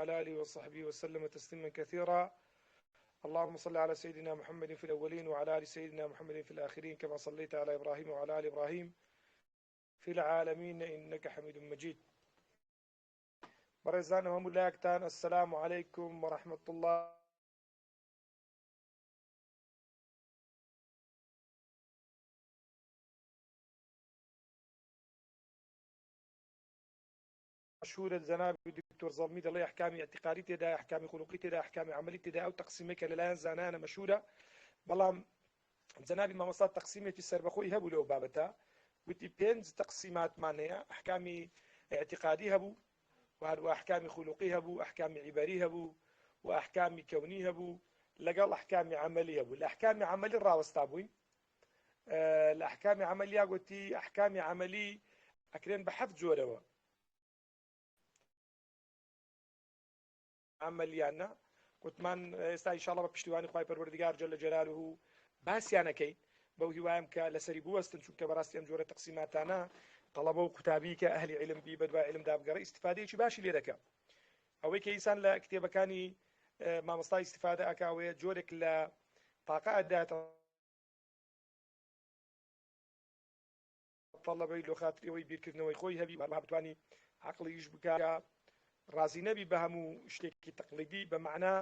وعلى آله وصحبه وسلم تسليما كثيرا. اللهم صل على سيدنا محمد في الأولين وعلى آل سيدنا محمد في الآخرين كما صليت على إبراهيم وعلى آل إبراهيم في العالمين إنك حميد مجيد. برزان وملاكتان السلام عليكم ورحمة الله مشهورة جناب الدكتور ظلميد الله أحكام اعتقادي تدا أحكام خلقي تدا أحكام عملي تدا أو تقسيمك للان زانانا مشهورة بلام جنابي ما مصاد تقسيمة السربخوي هبو لو بابتا وتي بينز تقسيمات معناها أحكام اعتقادي هبو وهذا أحكام خلقي هبو أحكام عباري هبو وأحكام كوني هبو لقال أحكام عملي هبو الأحكام عملي الراوستابوين الأحكام عملية قلتي أحكام عملي أكرين بحث جوروا عمليانا قلت من استا ان شاء الله بپشتیوانی خوای پروردگار جل جلاله باسیانه کەین بەو هیوایم کە لەسەری بوەستن چونکە بەڕاستی ئەم جۆرە تەقسیماتانە طەڵەبە و قوتابی کە ئەهلی عیلم بی بەدوای عیلم دابگەڕێ ئیستیفادەیەکی باشی لێ دەکات. ئەوەی کە ئینسان لە کتێبەکانی مامۆستا ئیستیفادە ئەکاوەیە جۆرێک لە تاقە ئەداتە طەڵەبەی لۆ خاتریەوەی بیرکردنەوەی خۆی هەبی با بتوانی عەقڵیش بکات رازی نەبی بە هەموو شتێکی تەقلیدی بە معنە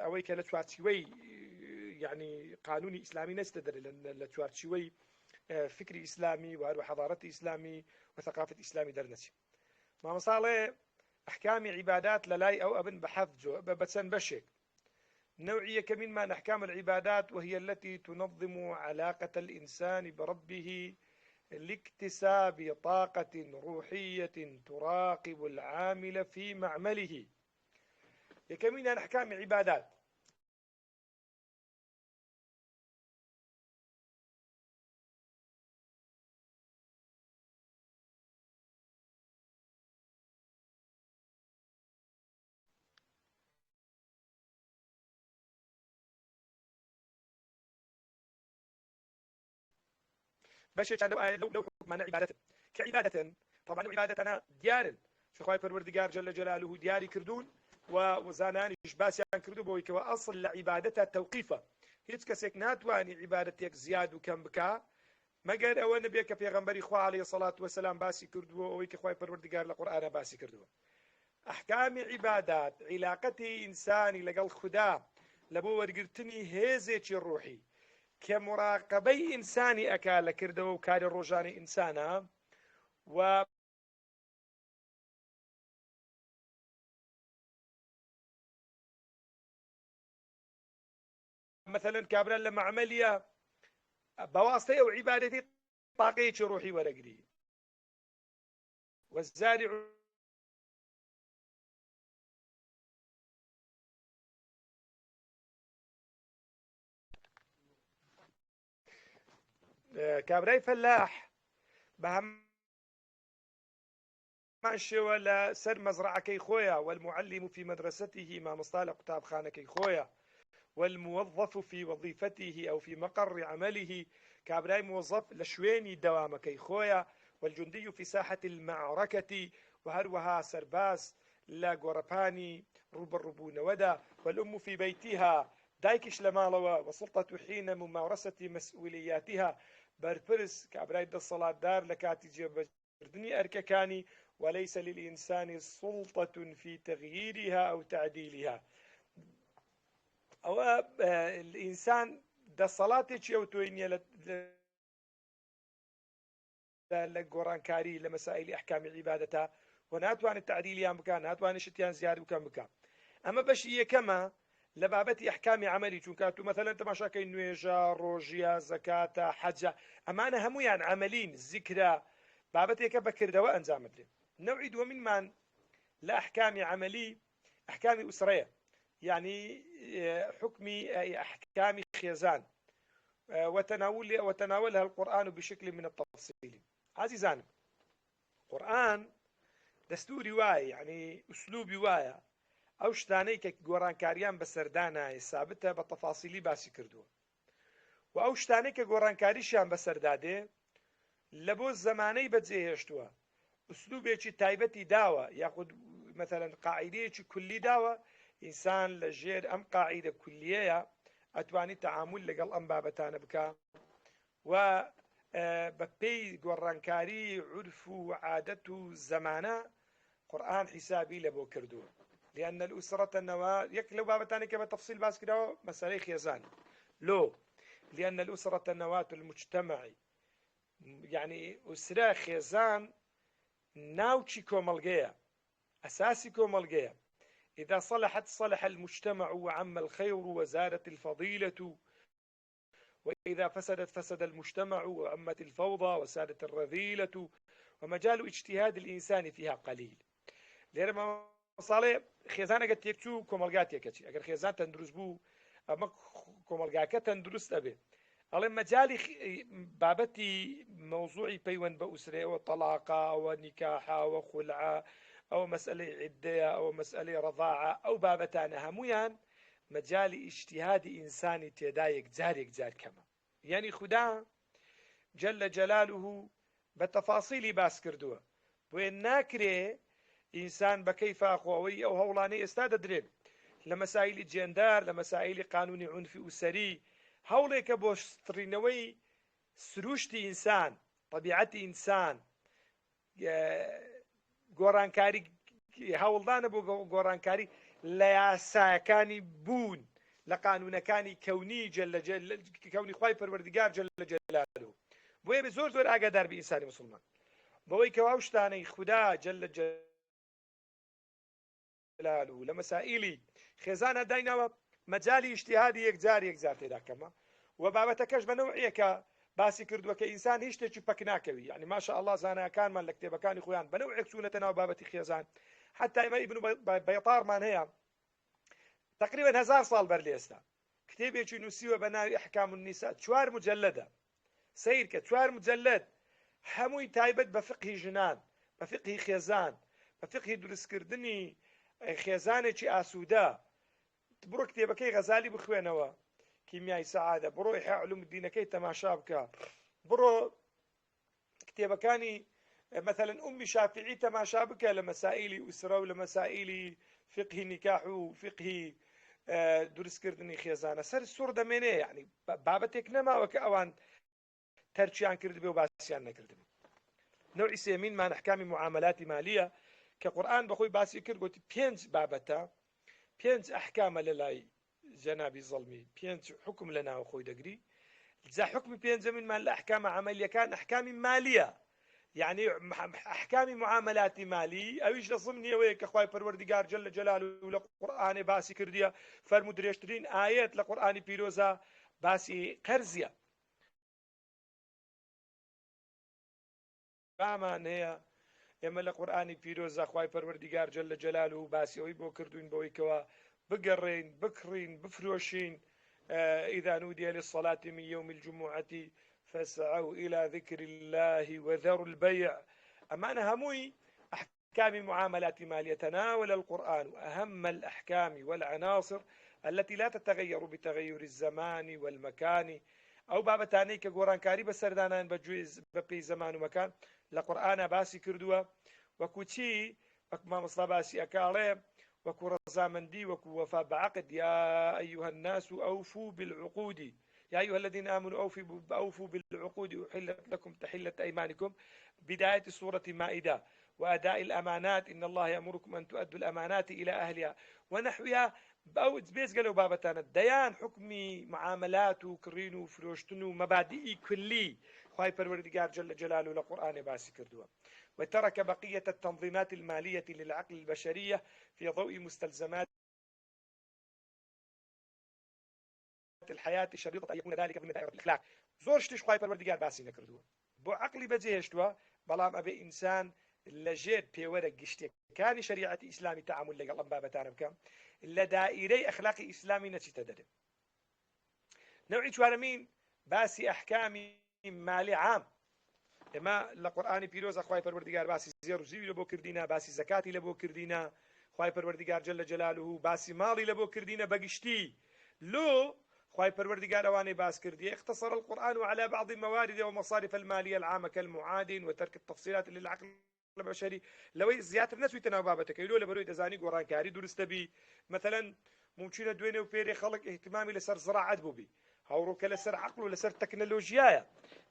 ئەوەی کە لە چوارچوەی یعنی قانونی ئیسلامی نەستە دەرێت لە چوارچوەی فکری ئیسلامی و هەروە حەضارەتی ئیسلامی و ثەقافەتی ئیسلامی دەرنەچێت. مامۆستاڵێ ئەحکامی عیبادات لە لای ئەو ئەبن بە حەفت بچەند بەشێک. نوعی یەکەمینمان أحكام العبادات وهي التي تنظم علاقة الإنسان بربه لاكتساب طاقة روحية تراقب العامل في معمله. يكمن أحكام عبادات باش لو حكمنا عبادة كعبادة طبعا عبادتنا ديار شخوای پروردگار جل جلاله دياري كردون وزانانيش باسيان كردو بوي كوا أصل لعبادتها توقيفة هيच كسيك ناتواني عبادتك زياد وكم بكا مگر او نبي كفي پیغمبري خوا عليه الصلاة والسلام باسي كردو وي كخوای پروردگار لقرآن باسي كردو. أحكام عبادات علاقتي إنساني لقل خدا لبو ورقرتني هيزيتي الروحي كمراقبي إنساني أكال كردو وكاري الروجاني إنسانا و مثلا كابرا لما عملية بواسطة أو عبادتي طاقية روحي ورقري والزارع كابراي فلاح بهم ماشي ولا سر مزرعة كي خويا والمعلم في مدرسته ما مصطلح كتاب خانة كي خويا والموظف في وظيفته أو في مقر عمله كابراي موظف لشويني دوامة كي خويا والجندي في ساحة المعركة وهروها سرباز لا قرباني روب الربون ودا والأم في بيتها دايكش لمالوا وسلطة حين ممارسة مسؤولياتها بربرس كابراي الصلاة دار لكاتي جبردني أرككاني وليس للإنسان سلطة في تغييرها أو تعديلها. أو الإنسان دا صلاة يوتويني لقران كاري لمسائل أحكام عبادتها وناتوان التعديل يام بكان ناتوان شتيان زيادة وكان بكان. أما بشي كما لبابتي أحكام عملي چونكاتو مثلا تماشاكي نويجا روجيا زكاة حجة أما أنا همو يعني عملين ذكرى بابتي كبكر دواء أنزامت له. نوعي دو من لأحكام عملي أحكام أسرية يعني حكمي أحكام خيزان وتناولها القرآن بشكل من التفصيل. عزيزان القرآن دستور رواية يعني أسلوب رواية أو شتانەی کە گۆڕانکاریان بەسەردانایە سابتە بە تەفاسیلی باسی کردووە و ئەو شتانەی کە گۆڕانکاریشیان بەسەردادێ لە بۆ زەمانەی بەجێهێشتووە ئوسلوبێکی تایبەتی داوە یاخود مثلا قاعدەیەکی کولی داوە ئینسان لە ژێر ئەم قاعدە کولیەیە ئەتوانی تەعامل لەگەڵ ئەم بابەتانە بکە و بە پێی گۆڕانکاری عورف و عادەت و زەمانە قورئان حیسابی لە بۆ کردووە لأن الأسرة النواة يك لو بابتاني كما تفصيل باس كده مسألة خيزان لو لأن الأسرة النواة المجتمعي يعني أسرة خيزان ناوتشي كومالجيا أساسي كومالجيا إذا صلحت صلح المجتمع وعم الخير وزادت الفضيلة وإذا فسدت فسد المجتمع وعمت الفوضى وسادت الرذيلة ومجال اجتهاد الإنسان فيها قليل لأنما صالح خێزانە گە تێکچوو کۆمەلگاتێکەچی ئەگەر خێزان تەندروست بوو ئەمە کۆمەلگاکە تەندروست ئەبێ ئەڵێ مەجای بابەتی مەوزوعی پەیوەند بە ئوسرەوە تەلاقا ئەوە نیکاحا ئەوە خولعا ئەوە مەسئلەی عیدەیە ئەوە مەسئلەی ڕەضاعە ئەو بابەتانە هەمویان مەجای ئیجتیهادی ئینسانی تێدا یەکجارێک جار کەمە یعنی خودا جەلە جەلالوه بە تەفاسیلی باس کردووە بۆیە ناکرێ ئینسان بە کەیفاخۆەوەی ئەو هەوڵانەی ئێستا دەدرێت لە مەسائیلی جێندار لە مەسائیلی قانونی عونفی ئوسەری هەوڵێکە بۆ شتڕینەوەی سروشتی ئینسان طبیعەتی ئینسان گۆڕانکاری هەوڵدانە بۆ گۆڕانکاری لە یاساکانی بوون لە قانونەکانی کەونی کەونی خوای پەروەردگار جەلە جەلالوه بۆیە بە زۆر زۆر ئاگادار بە ئینسانی موسڵمان بەوەی کەوا ئەو شتانەی خودا جەلە جەلالوه لە مەسائیلی خێزانە دایناوە مەجالی ئیجتیهادی یەکجار تێدا کەمە و بابەتەکەش بە نەوعیەکە باسی کردووە کە ئینسان هیچ شتێکی پەک ناکەوی یعنی ماشا ئەڵڵا زانایەکانمان لە کتێبەکانی خۆیان بە نەوعێک چوونەتە ناو بابەتی خێزان حتا ئێمە ئیبن بەیطارمان هەیە تقریبا 1000 ساڵ بەر لە ئێستا کتێبێکی نووسیوە بە ناوی ئەحکام النیساء 4 مجەلەدە سیر کە 4 مجەلەد هەمووی تایبەت بە فقهی ژنان بە فقهی خێزان بە فقهی دروستکردنی خێزانێکی ئاسوودە بڕۆ کتێبەکەی غەزالی بخوێنەوە کیمیای سەعادە بڕۆ ئیحیا علوم الدینەکەی تەماشا بکە بڕۆ کتێبەکانی مثلا ئومی شافعی تەماشا بکە لە مەسائیلی ئوسرە و لە مەسائیلی فقهی نیکاح و فقهی دروستکردنی خێزانە سەر سوور دەمێنێ یعنی بابەتێک نەماوە کە ئەوان تەرچیان کردبێ و باسییان نەکردبێ نوعی سێمینمان ئەحکامی معاملاتی مالیە کە قورئان بەخۆی باسی کرد گوتی 5 بابەتە 5 ئەحکامە لە لای جەنابی زەڵمی 5 حکم لە ناو خۆی دەگری جا حکمی پێنجەمینمان لە ئەحکامە عەمەلیەکان ئەحکامی مالیە يعني أحكام معاملات مالي أويش لصمني ويك أخوي پروردگار جل جلاله لقرآن باسي كرديا فرمو دريشترين آيات لقرآن بيروزا باسي قرزيا فامان هي إما لقرآن بيروزا أخوي پروردگار جل جلاله باسي أوي بو كردوين بوي كوا بقرين بكرين بفروشين إذا نودي للصلاة من يوم الجمعة فاسعوا إلى ذكر الله وذروا البيع أما هموي أحكام معاملات مالية تناول القرآن أهم الأحكام والعناصر التي لا تتغير بتغير الزمان والمكان أو بابتاني كقرآن كاري بسردانان بجوز ببي زمان ومكان لقرآن باسي كردوا وكوتي وكما مصلا باسي أكالي وكو رزامندي وكو وفا بعقد يا أيها الناس أوفوا بالعقود يا أيها الذين آمنوا أوفوا بالعقود أحلت لكم تحلة أيمانكم بداية سورة مائدة وأداء الأمانات إن الله يأمركم أن تؤدوا الأمانات إلى أهلها ونحوها بيز قالوا بابتانا الديان حكمي معاملات وكرين وفروشتن ومبادئ كلي خواهي پروردگار جل جلاله لقرآن باسي كردوا وترك بقية التنظيمات المالية للعقل البشرية في ضوء مستلزمات الحياة شريطة أن يكون ذلك من دائرة الأخلاق زور شتيش خواهي پروردگار باسي نكردوا بو عقلي بجيهشتوا بلام أبي إنسان لجير بيورق قشتك كان شريعة إسلامي تعامل لقل بابتان بكم لدائري أخلاقي إسلامي نتي تدد نوعي شوارمين باسي أحكامي مالي عام إما لقرآن بيروز أخواهي پروردگار باسي زير وزيوي لبو كردينا باسي زكاتي لبو كردينا خواهي پروردگار جل جلاله باسي مالي لبو كردينا بقشتي لو خواهي پروردگار اواني باس كردي اختصر القرآن على بعض الموارد ومصارف المالية العامة كالمعادن وترك التفصيلات للعقل بەشەری لەوەی زیاتر نەچویتە ناو بابەتەکەی لۆ لە بەرەوەی دەزانی گۆڕانکاری دروستە بی مثلەن ممکنە دوێنێ و پێرێ خەڵک احتیمامی لەسەر زراعەت بووبی هەوڕۆکە لەسەر عەقڵ و لەسەر تەکنەلۆژیایە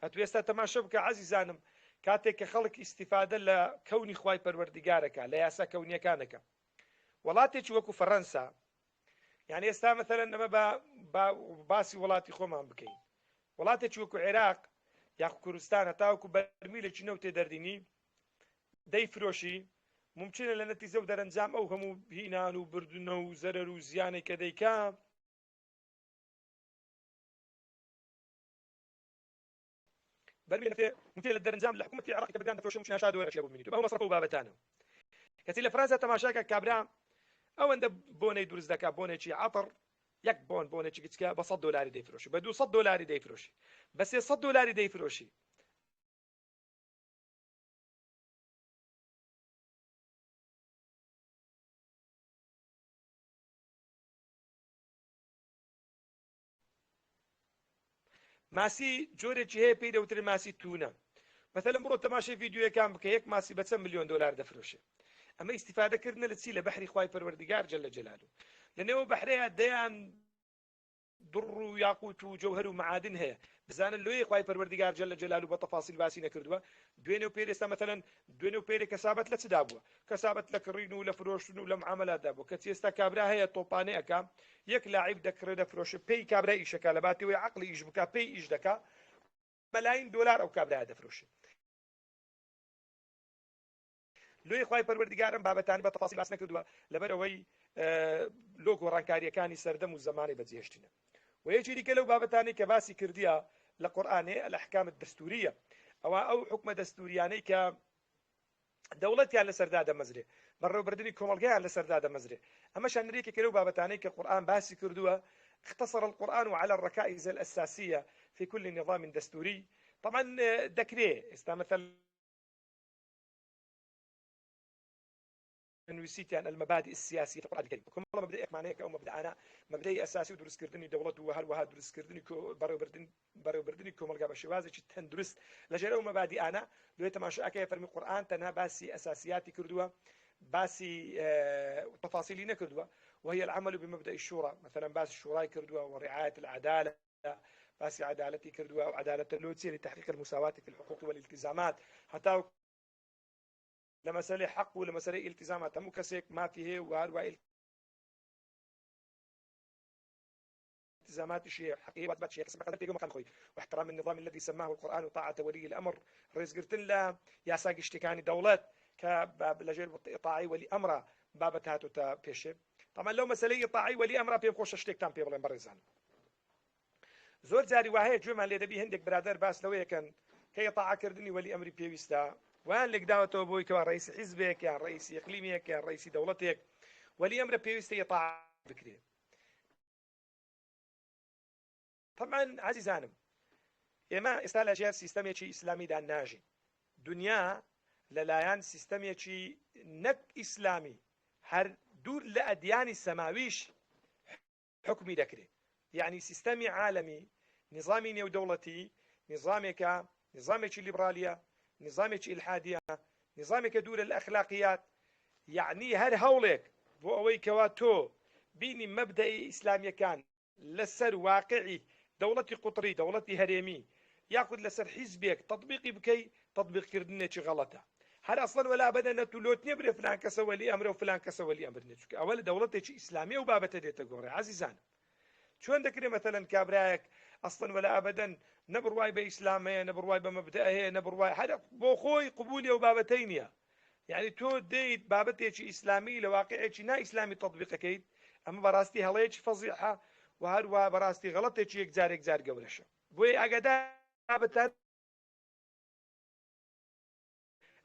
ئەتوێ ئێستا تەماشا بکە عەزیزانم کاتێک کە خەڵک ئیستیفادە لە کەونی خوای پەروەردیگارەکە لە یاسا کەونیەکانەکە وڵاتێکی وەکو فەڕەنسا یعنی ئێستا مەثەلەن ئەمە باسی وڵاتی خۆمان بکەین وڵاتێکی وەکو عێراق یاخو کوردستان هەتاوەکو بەرمیلێکی نەو تێ دەردینی دەیفرۆشی ممکنە لە نەتیجە و دەرەنجام ئەو هەموو هینان و بردنە و زەرەر و زیانێک کە دەیکا بەرمیل ممکن لە دەرەنجام لە حکوومەتی عێراق کە بەگان دەفرۆشە ممکن 7 دۆلار بۆ بینیت بەو مەسەڵە و بابەتانە کەسی لە فرانسا تەماشاکە کابرا ئەوەندە بۆنەی دروست دەکات بۆنێکی عەتر یەک بۆنێکی کچکە بە 100 دۆلاری دەیفرۆشی بە 200 دۆلاری دەیفرۆشی بە 300 دۆلاری دەیفرۆشی ماسی جۆرێکی هەیە پێی دەوترێت ماسی تونە مثلا بڕۆ تەماشای ڤیدیۆیەکان بکە یەک ماسی بە چەند ملیۆن دۆلار دەفرۆشێ ئەمە ئیستیفادەکردنە لە چی لە بەحری خوای پەروەردیگار جەلە جەلالوو لە نێوە بەحرەیە دەیان دڕ و یاقوت و جەوهەر و معادن هەیە بزانن لۆی خوای پەروەردیگار جەلە جەلالوو بە تەفاسیل باسی نەکردووە دوێنێ و پێر ئێستا مەثەلەن دوێنێ و پێرێ کەسابەت لە چدا بووە کەسابەت لە کڕین و لە فرۆشتن و لە معاملاتدا بوو کەچی ئێستا کابرا هەیە تۆپانەی ئەکا یەک لاعیب دەکڕێ دەفرۆشە پێی کابرا ئیشەکە لە باتەوەی عەقڵی ئیش بکا پێی ئیش دەکا مەلاین دۆلار ئەو کابرا دەفرۆشێ لۆی خوای پەروەردیگارم بابەتان بە تەفاسیل باس نەکردووە لەبەرەوەی لۆ گۆڕانکاریەکانی سەردەم و زەمانی بەجێهێشتنە و یەکی دیکە لەو بابەتانی کە باسی کردیە لە قورئانێ الأحکام الدستورية ئەوە ئەو حکمە دەستوریانەی کە دەوڵەتیان لەسەردا دەمەزرێ بەڕێوەبردننی کۆمەڵگەیان لەسەردا دەمەزرێ ئەمە شانەرێکی کە لەو بابەتانەی کە قورئان باسی کردووە اختصر القرآن على الركائز الأساسية في كل نظام دستوري طبعا دەکرێ ئێستا مثلا نووسیتیان المبادئ السياسية في القرآن الكريم كم مبدأ معناك أو مبدأ أساسي ودرس كردني دولة وهروها درس كردني بەڕێوەبردننی کۆمەلگا بە شێوازێکی تەندروست لەژێر ئەو مەبادئانە دوێ تەماشاکە فەرمی قورئان تەنها باسی ئەساسیاتی کردووە باسی تفاصیلی نەکردووە وهي العمل بمبدأ الشورى مثلا باس الشورى كردووە ورعاية العدالة باسی عدالەتی کردووە و عدالة اللوتسية لتحقيق المساواة في الحقوق والالتزامات حتى لمسألة حق ولمسألة التزامات هەموو کەسێک مافی هەیە و هەروە التزامات شيء حقيقي واجبات شيء كسب قدرتي مكان خوي واحترام النظام الذي سماه القرآن وطاعة ولي الأمر رزقرتن لا يا ساق اشتكاني دولات كباب لجير إطاعي ولي أمره بابت هاتو تا بيشه طبعا لو مسألة إطاعي ولي أمره بيم خوش اشتكتان بيبلين برزان زور جاري وهي جمعة اللي دبي هندك برادر باس لو كان كي طاعة كردني ولي أمري بيويستا وان لك دعوته بوي كان رئيس حزبك كان رئيس إقليمك كان رئيس دولتك ولي أمر بيويستا يطاع بكري طبعا عزيزانم ئێمە ئێستا لە ژێر سیستەمێکی ئیسلامیدا ناژین دنیا لەلایەن سیستەمێکی نەک ئیسلامی هەر دوور لە ئەدیانی سەماویش حکمی دەکرێت یعنی سیستەمی عالەمی نظامی نێودەوڵەتی نظامێکی لیبرالیە نظامێکی ئیلحادیە نظامێکە دوورە لە ئەخلاقیات یعنی هەر هەوڵێک بۆ ئەوەی کەوا تۆ بینی مەبدەئی ئیسلامیەکان لەسەر واقعی دەوڵەتی قوتری دەوڵەتی هەرێمی یاخود لەسەر حیزبێک تطبیقی بکەی تطبیقکردنێکی غەڵەتە هەر ئەسڵەن وەلا بەدە نەتولۆت نییە برێ فلان کەسە وەلی ئەمرە و فلان کەسە وەلی ئەمر نێت چونکە ئەوە لە دەوڵەتێکی ئیسلامی و بابەتە دێتە گۆڕێ عەزیزانم چۆن دەکرێت مەثەلەن کابرایەک ئەسڵەن وەلا ئەبەدەن نەبڕوای بە ئیسلام هەیە نەبڕوای بە مەبدە هەیە نەبڕوای هەر بۆ خۆی قبولی ئەو بابەتەی نییە یعنی تۆ دەیت بابەتێکی ئیسلامی لە واقعێکی نا ئیسلامی تطبیقەکەیت ئەمە بەڕاستی هەڵەیەکی فەزیحە و هەروە بەڕاستی غەڵەتێکی یەکجار گەورەشە بۆیە ئاگادار بابەتات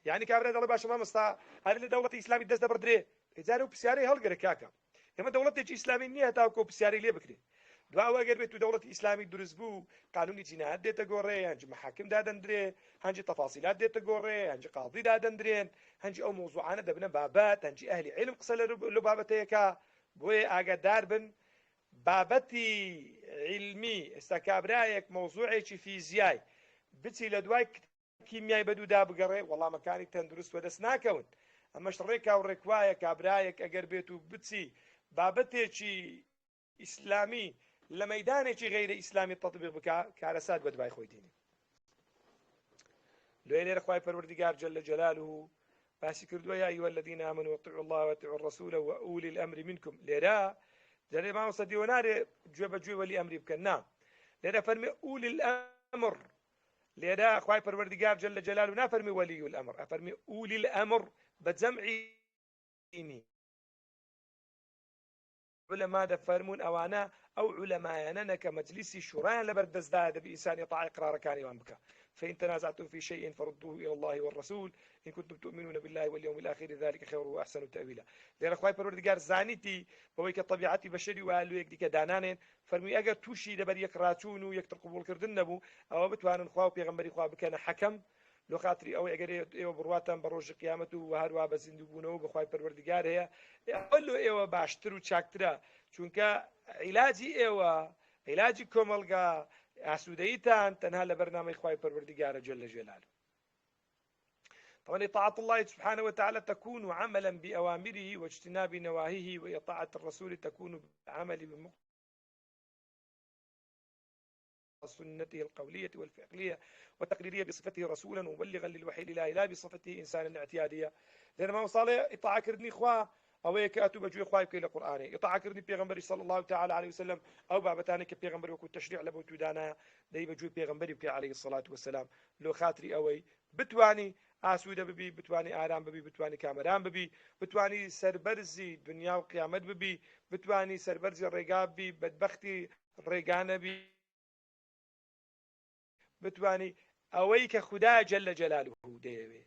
یعنی کابرا دەڵێ باشە مامۆستا هەر لە دەوڵەتی ئیسلامی دەست دەبڕدرێ ئێجارە و پرسیارەی هەڵگەرە کاکە ئێمە دەوڵەتێکی ئیسلامی نییە تاوکۆ پرسیارەی لێ بکرێت دواوە ئەگەر بێت و دەوڵەتی ئیسلامی دروست بوو قانونی جینایەت دێتە گۆڕێ هەنجی مەحاکم دادەندرێ هەنجی تەفاسیلات دێتە گۆڕێ هەنجی قاضی دادەندرێن هەنجی ئەو مۆزوعانە دەبنە بابەت هەنجی ئەهلی عیلم قسە لە بابەتەیەکە بۆیە ئاگادار بن بابەتی علمی ئێستا کابرایەک مۆزوعێکی فیزیای بچی لە دوای کیمیای بەدوودا بگەڕێ وەڵامەکانی تەندروست وەدەست ناکەون. ئەمەش ڕێکا و ڕێکوایە کابرایەک ئەگەر بێت و بچی بابەتێکی ئیسلامی لە مەیدانێکی غەیرە ئیسلامی تەطبیق بکە کارەسات بە دوای خۆی دێنێ. لێرە خوای پەروەردگار جل جلاله باسی کردووە یا ئەیها الذین آمنوا اطیعوا الله واتیعوا الرسول وأولی الأمر منکم. لێرە جەرێ مامۆستا دیوە نارێ گوێ بە گوێ وەلی ئەمری بکەن نا، لێرە فەرمی ئولی الأمر. لێرە خوای پەروەردگار جل جلاله نافەرمی وەلی الأمر، ئەفەرمی ئولی الأمر بجمعینی. علماء دەفەرمون ئەوانە ئەو علەمایانە کە مەجلیسی شوڕیان لەبەر دەستدایە دەبی ئینسانی تاعی قرارەکانیوان بکە. فإن تنازعتم في شيء فردوه إلى الله والرسول إن كنتم تؤمنون بالله واليوم الآخر ذلك خير وأحسن تأويلا. لأن خواهي پروردگار زانيتي بويك طبيعتي بشري وقالوا يك ديك دانانين فرمي أجر توشي دبر يك راتون ويك قبول كردن نبو أو بتوانن خواو بيغمبري خواو بكان حكم لو خاطري أو أجر إيوه برواتن بروج قيامته وهروا بزندوبونه بخواهي پروردگار هي أقول له إيوه باشترو تشاكترا چونك علاجي إيوه علاجي كوملغا ئاسوودەیتان تەنها لە بەرنامەی خوای پەروەردگارە جل جلاله. طبعا طاعة الله سبحانه وتعالى تكون عملا بأوامره واجتناب نواهيه، وطاعة الرسول تكون عمل بمقتضى سنته القولية والفعلية والتقريرية بصفته رسولا مبلغا للوحي الإلهي لا بصفته إنسانا اعتيادية. لأن ما وصل إطاعة كردني خوا أو يكاتو بجوي خواي بكي لقرآن إطاعة كردني بيغمبري صلى الله تعالى عليه وسلم أو بابتاني كبيغمبري وكو تشريع لبوتو دانا داي بجوي بيغمبري بكي عليه الصلاة والسلام. لو خاطري أوي بتواني ئاسوودە ببی، بتوانی ئارام ببی، بتوانی کامەران ببی، بتوانی سەربەرزی دنیا و قیامەت ببی، بتوانی سەربەرزی ڕێگا ببی، بەدبەختی ڕێگانە بی، بتوانی ئەوەی کە خودا جل جلاله دەیەوێ،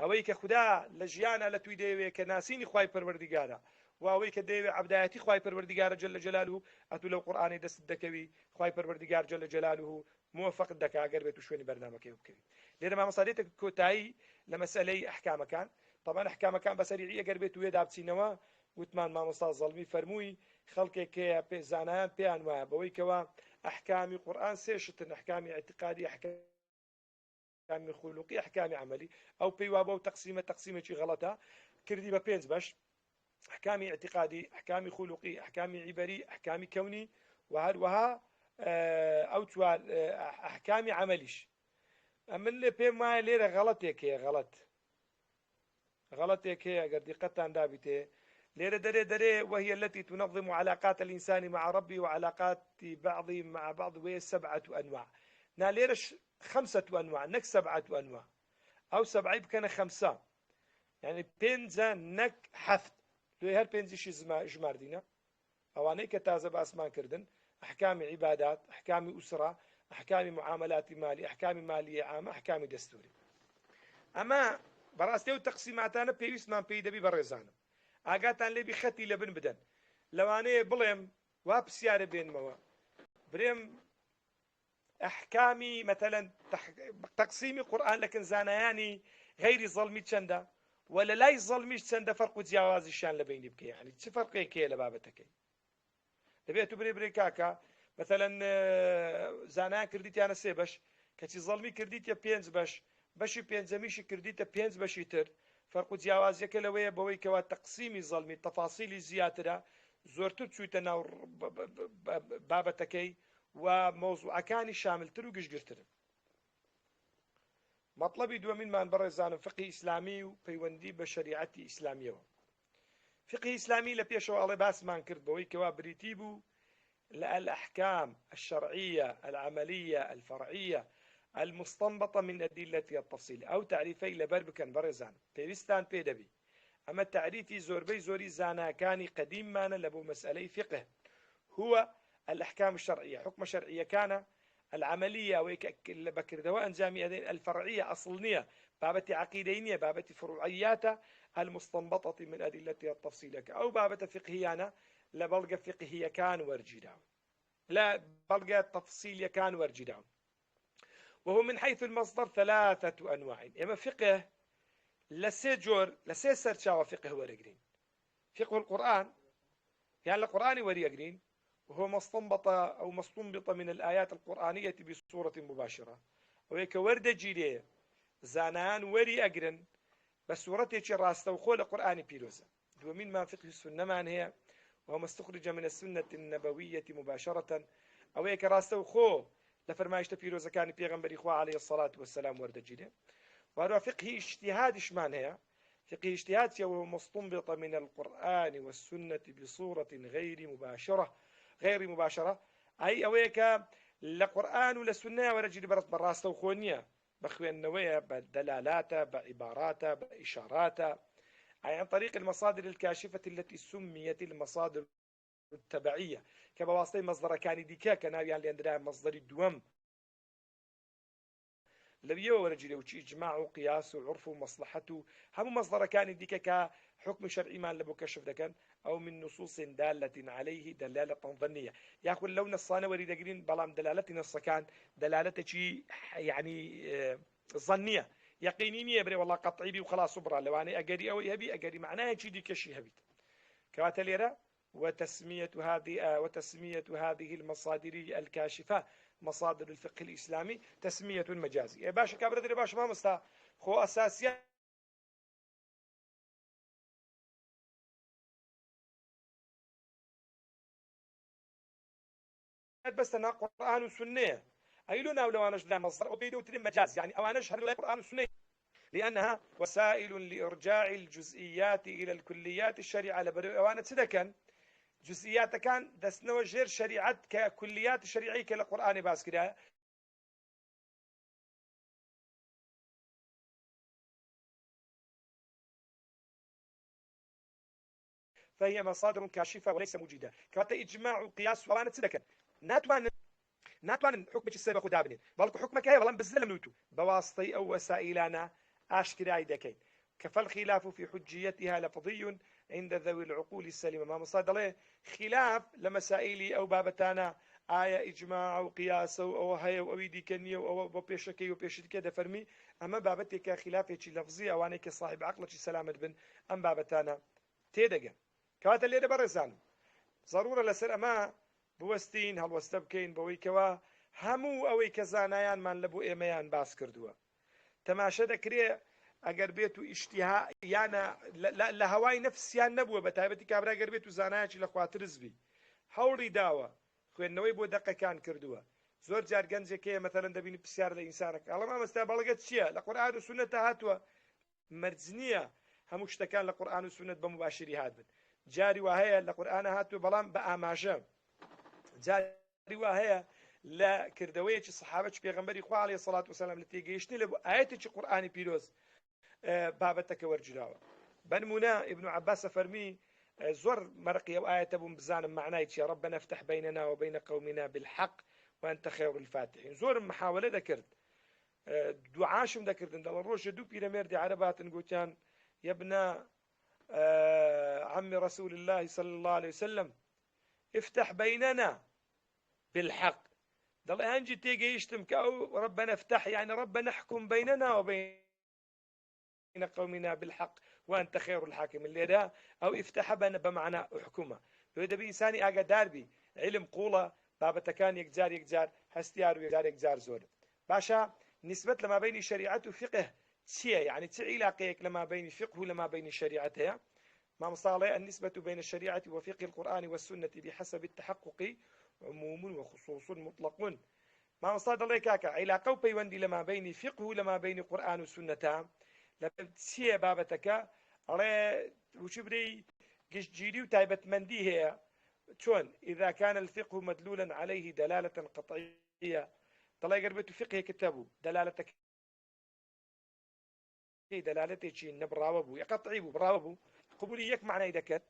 ئەوەی کە خودا لە ژیانە لە توی دەیەوێ کە ناسینی خوای پەروەردگارە و ئەوەی کە دەیەوێ عەبدایەتی خوای پەروەردگارە جل جلاله ئەتوو لەو قورئانی دەست دەکەوی خوای پەروەردگار جل جلاله موفق دەکا ئەگەر بێت و شوێنی بەرنامەکەی بکەوی. لێرە مامۆستا کۆتایی لە مەسئلەی ئەحکامەکان. طبعا ئەحکامەکان بەسەریعی ئەگەر بێت و وێدا بچینەوە وتمان مامۆستا زەڵمی فەرمووی خەڵکێک کە زانایان پێیان وایە بەوەی کەوە ئەحکامی قورئان سێ شتن: ئەحکامی اعتقادی، ئەحکامی خولوقی، ئەحکامی عملی. ئەو پێی وا بۆ تەقسیمێکی غەڵەتە کردی بە پێنج بەش: ئەحکامی اعتقادی، ئەحکامی خولوقی، ئەحکامی عیبەری، ئەحکامی کەونی و هەروەها ئەو چوار ئەحکامی عملیش. من لێ پێم وایە لێرە غەڵەتێک هەیە، غەڵەتێک هەیە ئەگەر دیقەتتان دابیتێ لێرە دەرێ وهي التي تنظم علاقات الإنسان مع ربه وعلاقات بعضهم مع بعض وهي 7 أنواع. نا ليرش 5 أنواع نك 7 أنواع أو 7 بكنا 5 يعني بينزا نك حث لو هر بينزيش جمار دينا أواني كتازة بأسمان كردن: أحكام عبادات، أحكام أسرة، أحكام معاملات مالية، أحكام مالية عامة، أحكام دستوري. أما براستيو تقسيماتنا بيوس من بيدبي برزانم ئاگاتان لێبی خەتی لە بن بدەن. لەوانەیە بڵێم وا پرسیارە بێنمەوە برێم ئەحکامی مەتەلەن تەقسیمی قورئان لە کنزانایانی غەیری زەڵمی چەندە و لە لای زەڵمیش چەندە فەرق و جیاوازیشیان لە بینی بکەی، یعنی چ فەرقێک هەیە لە بابەتەکەی. دەبێت برێ کاکە مەتەلەن زانایان کردیتیانە 3 بەش، کەچی زەڵمی کردیتە 5 بەش، بەشی پێنجەمیشی کردیتە 5 بەشی تر. فرق و جیاوازیەکە لەوەیە بەوەی کەوا تەقسیمی زەڵمی تەفاسیلی زیاترە، زۆرتر چوویتە ناو بابەتەکەی و مۆزوعەکانی شاملتر و گشتگرترن. مەطلەبی دووەمینمان بەڕێزانم فقهی ئیسلامی و پەیوەندی بە شەریعەتی ئیسلامیەوە. فقهی ئیسلامی لە پێشەوە ئەڵێ باسمان کرد بەوەی کەوا بریتی بوو لە الأحكام الشرعية العملية الفرعية المستنبطة من أدلة التفصيل أو تعريفي لبربكن برزان بيستان بيدبي. أما تعريفي زوربي زوري زانا كان قديم مانا لبو مسألة فقه هو الأحكام الشرعية، حكم شرعية كان العملية وبكر دواء أنجامي الفرعية أصلنية بابة عقيدينية بابة فروعيات المستنبطة من أدلة التفصيل أو بابة فقهيانا لبلغ فقهية كان ورجداون لا بلغ تفصيل كان ورجداون. وهو من حيث المصدر 3 أنواع. إما فقه لسي جور لسي سرشاوى فقه ورقرين: فقه القرآن يعني القرآن ورقرين وهو مستنبط من الآيات القرآنية بصورة مباشرة وهيك ورد جيلية زانان وەری ئەگرن بە سوورەتێکی ڕاستەوخۆ لە قورئانی پیرۆزە. دووەمینمان فقه سنەمان هەیە وهو استخرج من السنة النبوية مباشرة أو هيك راسته خو لفرمايشته بيروزكاني بيغمبري خو عليه الصلاة والسلام وردجيله. وهذا فقه اجتهاد شمان هي فقه اجتهاد هو مستنبط من القرآن والسنة بصورة غير مباشرة أي أو هيك القرآن والسنة ورجل برس براسته وخونية بخوين نوية بدلالاتها بعباراتها بإشاراتها أي عن طريق المصادر الكاشفة التي سميت المصادر التبعية كبواسطة مصدر كان ديكا كناوي عن لأندرا مصدر الدوام لبيه ورجله وشي إجماع وقياس وعرف ومصلحته هم مصدر كان ديكا كحكم شرعي ما لبو كشف ذكن أو من نصوص دالة عليه دلالة ظنية يأخذ لو نصانا وريد قرين بلام دلالة نص كان دلالة شي يعني ظنية يقينيني بري والله قطعي بي وخلاص صبرا لو أنا أجري أو يهبي أجري معناها شي دي كشي هبيت كواتليرا وتسمية هذه المصادر الكاشفة مصادر الفقه الإسلامي تسمية مجازي يا باشا كابردري باشا ما مستا خو أساسيات بس أنا قرآن وسنة أيلونا ولو أنا لا مصدر وبيدو تري مجاز يعني أو أنا شهر القرآن والسنة لأنها وسائل لإرجاع الجزئيات إلى الكليات الشريعة لبروانا تدكن جزئيات كان دسنو جير شريعة ككليات الشريعية كالقرآن باسكرا فهي مصادر كاشفة وليس موجودة كواتا إجماع وقياس وانا تدكن ناتوان حكمك السابق دابنين بلكو حكمك هي والله بزلم نوتو بواسطي أو وسائلنا أشكراي دكين كفالخلاف في حجيتها لفظي عند ذوي العقول السليمة ما مصاد له خلاف لمسائل أو بابتانا آية إجماع أو قياس أو هي أو أيدي كنية أو بيشكي وبيشتي كده فرمي أما بابتك خلاف شيء لفظي أو أنا كصاحب عقل شيء سلامة بن أم بابتانا تيدقن كوات اللي برزان ضرورة لسر أما بوستين هالوستبكين بويكوا همو أوي كزانايان من لبو إيميان باس كردوا تماشا دكري اگر بيتو اشتها يعني لا هواي نفسيان نبوه بتايبتي كابرا اگر بيتو زانايا لا خواتر زبي هوري داوا خوينوي بو دقه كان كردوه زور جار گنجكه مثلا دبين بسيار لانسانك الله ما مستبلغت شيء القران والسنه هاتوا مرزنيه همش كان القران والسنه بمباشري هاد جاري وهي القران هاتوا بلام باماجه جاري وهي لا كردويه الصحابه پیغمبري خو عليه الصلاه والسلام لتي گيشتي له ايتي قراني بيروز بابتك ورجلاوه بنمونا ابن عباس فرمي زور مرقي او آية ابو بزان معناه يا ربنا افتح بيننا وبين قومنا بالحق وانت خير الفاتحين زور محاولة ذكرت دعاشم ذكرت ان الروش دو بيرامير عربات نقولتان يا ابن عم رسول الله صلى الله عليه وسلم افتح بيننا بالحق ضل انجي تيجي يشتم كأو ربنا افتح يعني ربنا احكم بيننا وبين قومنا بالحق وأنت خير الحاكم اللي ده أو افتح بنا بمعنى أحكمه وإذا بإنساني أجا داربي علم قولة بابا كان يجزار هستيار ويجزار زور باشا نسبة لما بين شريعة وفقه يعني علاقيك لما بين فقه ولما بين شريعتها ما مصالح النسبة بين الشريعة وفقه القرآن والسنة بحسب التحقق عموم وخصوص مطلق ما مصاد الله كاكا علاقة وبيوندي لما بين فقه ولما بين قرآن وسنة لبتسيه بابتك على وشبري جيري وتايبت مندي هي شون إذا كان الفقه مدلولا عليه دلالة قطعية طلع قربت فقه كتابه دلالتك دلالته شيء نبراوبه يقطعي براوبه قبوليك معنى إذا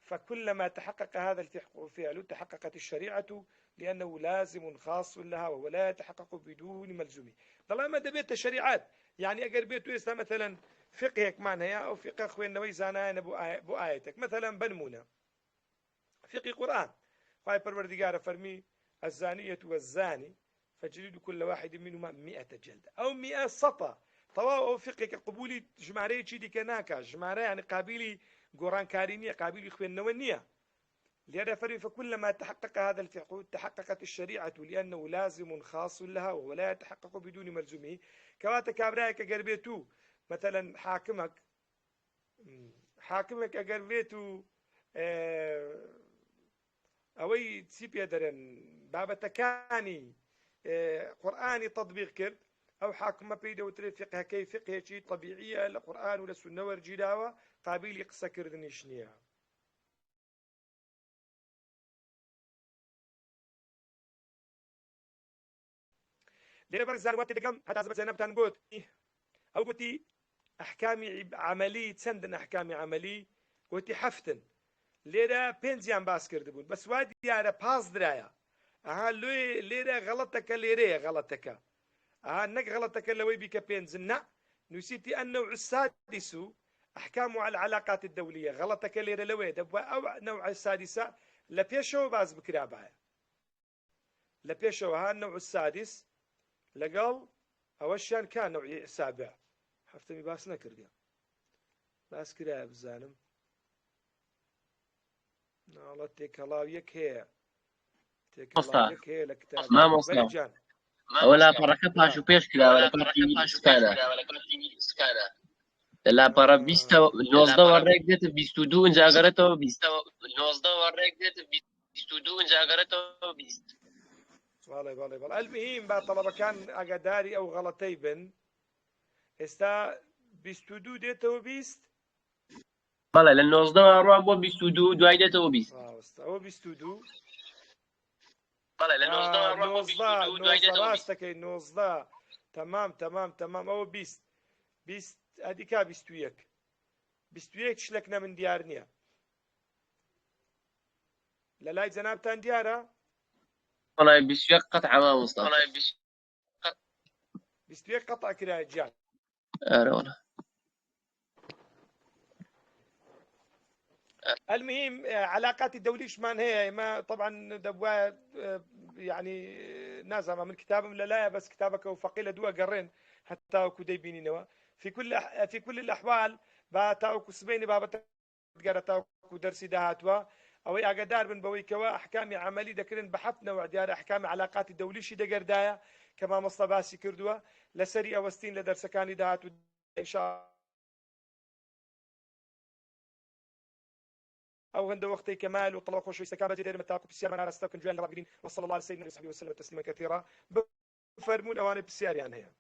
فكلما تحقق هذا الفعل تحققت الشريعة لأنه لازم خاص لها وهو لا يتحقق بدون ملزومه طالما ما دبيت الشريعات يعني أجر بيتو إسلام مثلا فقهك معناها أو فقه أخوين نوي زانان بو آيتك مثلا بنمونا فقه قرآن خاي پروردگار فرمي الزانية والزاني فجلدوا كل واحد منهما 100 جلدة أو 100 سطة طواو فقهك قبولي جماري چي دي كناكا جماري يعني قابلي قرآن كارينية قابلي خوين نوانية لهذا فرق، فكلما تحقق هذا الفقه تحققت الشريعة، لأنه لازم خاص لها ولا يتحقق بدون ملزومه. كواتا كابرايك قربيتو مثلا حاكمك قربيتو ئەوەی چی پێ دەرێن بابەتەکانی قورئانی تطبیق کرد، ئەو حاکمە پێی دەوترێت فقهەکەی فقهێکی طبیعیە لە قورئان و لە سونە وەرگیراوە، قابلی قسەکردنیش نییە. لێرە بەرزان وەتی دەکەم هەتا زەبەر زەینەبتان گوت ئەو گوتی ئەحکامی عملی چەندن، ئەحکامی عملی گوتی حەفتن. لێرە پێنجیان باس کردبوون، بەس وا دیارە پاس درایە. ئەها لێرە غەڵەتەکە، لێرەیە غەڵەتەکە، ئەها نەک غەڵەتەکە لەوەی بیکە پێنجن، نە نووسیتی النوع السادس أحكام على العلاقات الدولية. غلطك ليرة لوي دبوا أو نوع السادسة لبيشو باز بكرابها لبيشو ها النوع السادس لقال أوشان كان نوع السابع حفتمي باس نكرقا باس كراب الزانم والله تيكلاويك هي تيكلاويك هي لكتاب ما مصطفى ولا بركة باشو بيش كلا ولا سكانا لا برا بيستا نوزدا ورق ديت بيستو دو انجا اغرتو بيست نوزدا ورق ديت بيستو دو انجا اغرتو بيست والله المهم با طلبة كان اقداري او غلطي بن استا بيستو دو ديتو بيست والله لان نوزدا وروان بو بيستو دو دو ايدتو بيست هو بيستو دو والله لان نوزدا وروان بو بيستو دو دو ايدتو بيست نوزدا تمام او بيست هذيكا بيستويك شلكنا من ديارنيا لا جنابتان ديارة والله بيستويك قطعة ما مصطفى والله بيستويك قطعة كده جان والله. المهم علاقات الدولية شمان هي ما طبعا دبوا يعني نازمة من كتابهم لا بس كتابك وفقيلة دوا قرين حتى كودي بيني نوا في كل الأحوال باتاوكو سبيني بابا تاوكو درسي دهاتوا أو أقدار من بوي كوا أحكام عملي ذكرن بحثنا وعديار أحكام علاقات الدولية شي دقر دايا كما مصطباسي كردوا لسري أوستين لدرس كاني دهاتوا إن شاء أو عند وقت كمال وطلق وشوي سكابة جدير متاكو بسيار من عرستاكم جوان لرابقين وصلى الله عليه وسلم وسلم تسليما كثيرا بفرمون أواني بسيار يعني هي